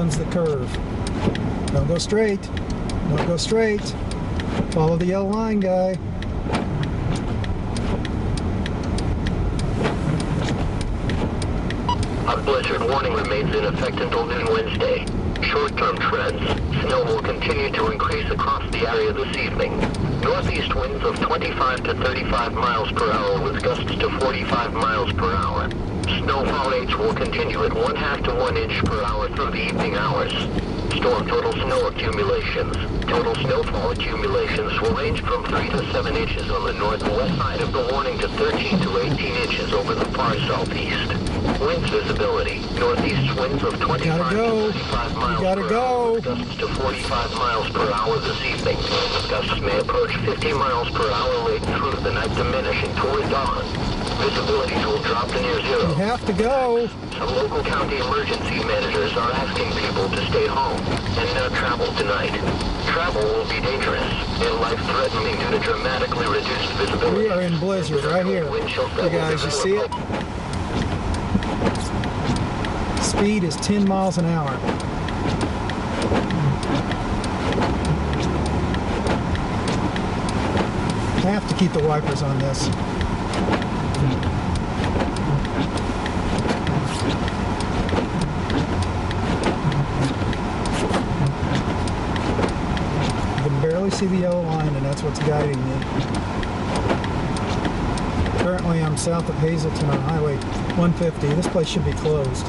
comes the curve. Don't go straight. Don't go straight. Follow the yellow line, guy. A blizzard warning remains in effect until noon Wednesday. Short-term trends. Snow will continue to increase across the area this evening. Northeast winds of 25 to 35 miles per hour with gusts to 45 miles per hour. Snowfall rates will continue at 1/2 to 1 inch per hour through the evening hours. Storm total snow accumulations. Total snowfall accumulations will range from 3 to 7 inches on the north and west side of the warning to 13 to 18 inches over the far southeast. Winds visibility. Northeast winds of 25 to 35 miles per hour with gusts to 45 miles per hour this evening. Gusts may approach 50 miles per hour late through the night, diminishing toward dawn. Visibilities will drop to near zero. You have to go. Some local county emergency managers are asking people to stay home and not travel tonight. Travel will be dangerous and life-threatening due to dramatically reduced visibility. We are in blizzard right here. You guys, you see it? Speed is 10 miles an hour. I have to keep the wipers on this. You can barely see the yellow line, and that's what's guiding me. Currently I'm south of Hazleton on Highway 150. This place should be closed.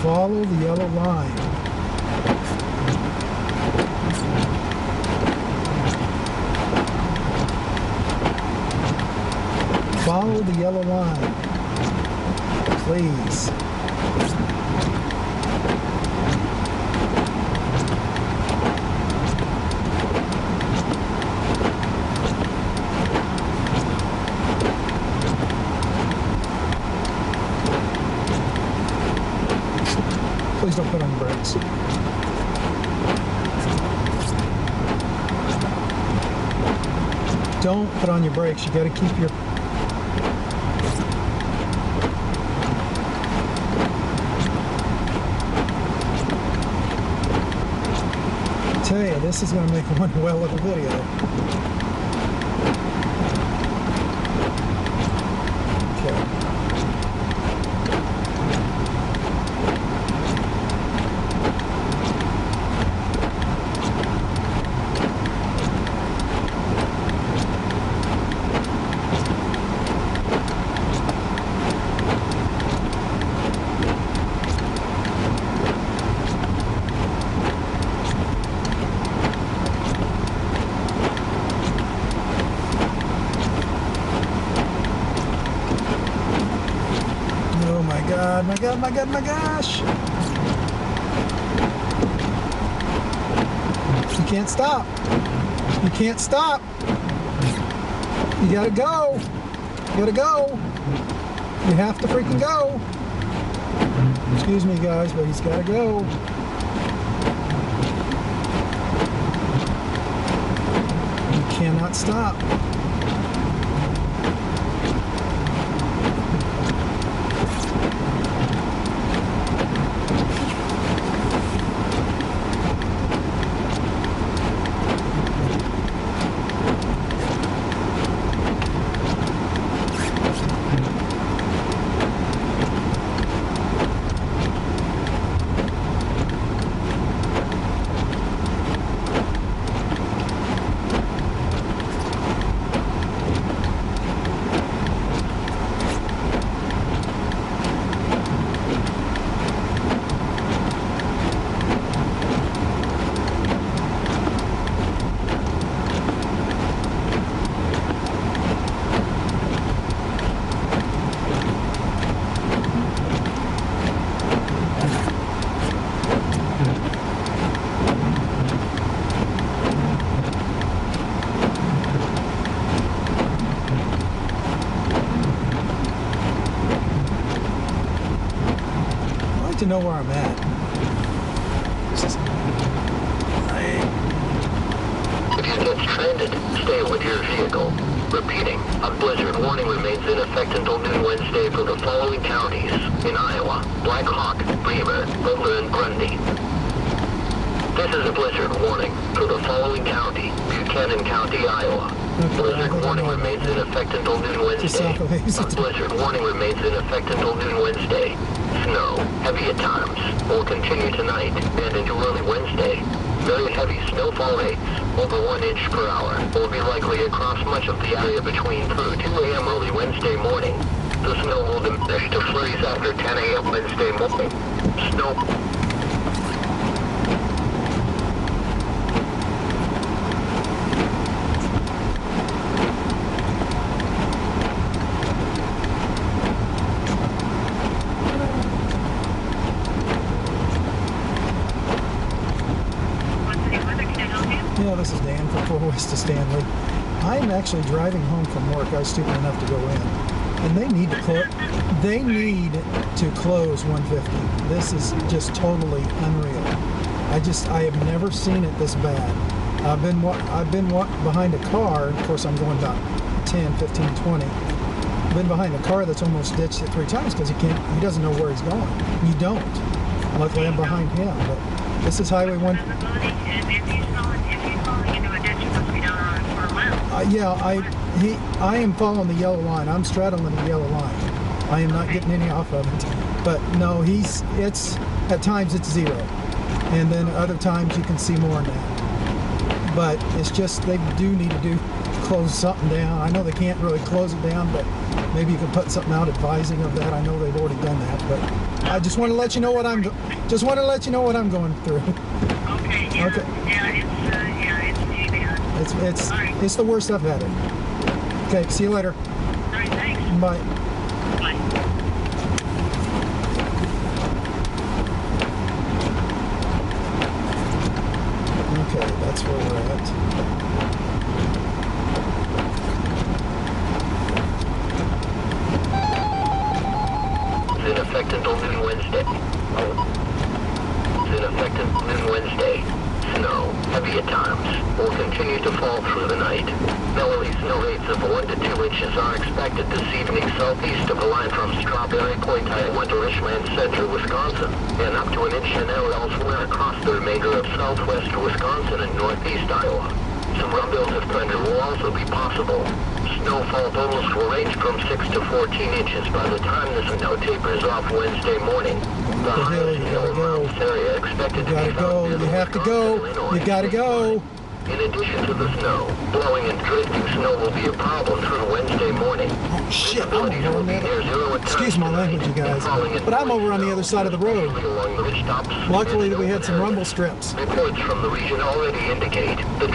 Follow the yellow line. Follow the yellow line, please. Please don't put on the brakes. Don't put on your brakes. You got to keep your... I tell you, this is going to make one well of a video. My gosh! You can't stop. You can't stop. You gotta go. You gotta go. You have to freaking go. Excuse me, guys, but he's got to go. He cannot stop. To know where I'm at. If you get stranded, stay with your vehicle. Repeating, a blizzard warning remains in effect until noon Wednesday for the following counties in Iowa: Black Hawk, Beaver, Butler, and Grundy. This is a blizzard warning for the following county: Buchanan County, Iowa. Okay, Blizzard warning remains in effect until noon Wednesday. A blizzard warning remains in effect until noon Wednesday. Snow, heavy at times, will continue tonight and into early Wednesday. Very heavy snowfall rates, over 1 inch per hour, will be likely across much of the area between through 2 a.m. early Wednesday morning. The snow will diminish to flurries after 10 a.m. Wednesday morning. Snow. Yeah, this is Dan from 4 West to Stanley. I'm actually driving home from work. I was stupid enough to go in, and they need to close. They need to close 150. This is just totally unreal. I have never seen it this bad. I've been behind a car. Of course, I'm going about 10, 15, 20. I've been behind a car that's almost ditched it 3 times because he doesn't know where he's going. You don't. Luckily, I'm behind him, but this is Highway 1. Yeah, I am following the yellow line. I'm straddling the yellow line. I am not getting any off of it. But no, at times it's 0. And then other times you can see more than that. But it's just, they do need to close something down. I know they can't really close it down, but maybe you can put something out advising of that. I know they've already done that, but I just want to let you know what I'm going through. Okay. Yeah. Okay. Yeah. It's too bad. It's the worst I've had it. Okay. See you later. All right. Thanks. Bye. Bye. Okay, that's where we're at. In effect until noon Wednesday. In effect until noon Wednesday. Snow, heavy at times, will continue to fall through the night. Melody snow rates of 1 to 2 inches are expected this evening southeast of the line from Strawberry Point, Iowa to Richland Center, Wisconsin, and up to 1 inch and elsewhere across the remainder of southwest Wisconsin and northeast Iowa. Some rumbles of thunder will also be possible. Snowfall totals will range from 6 to 14 inches by the time the snow tapers off Wednesday morning. The highest snow in this area expected to be found near the You have to go. Wisconsin, You gotta go. In addition to the snow, blowing and drifting snow will be a problem through Wednesday morning. Oh shit, I'm Visibility over will be there. near 0 at times Excuse my tonight, language, you guys, falling in but I'm over on the snow, other side of the road. especially along the ridge tops Luckily and that we had some open rumble areas. strips. Reports from the region already indicate the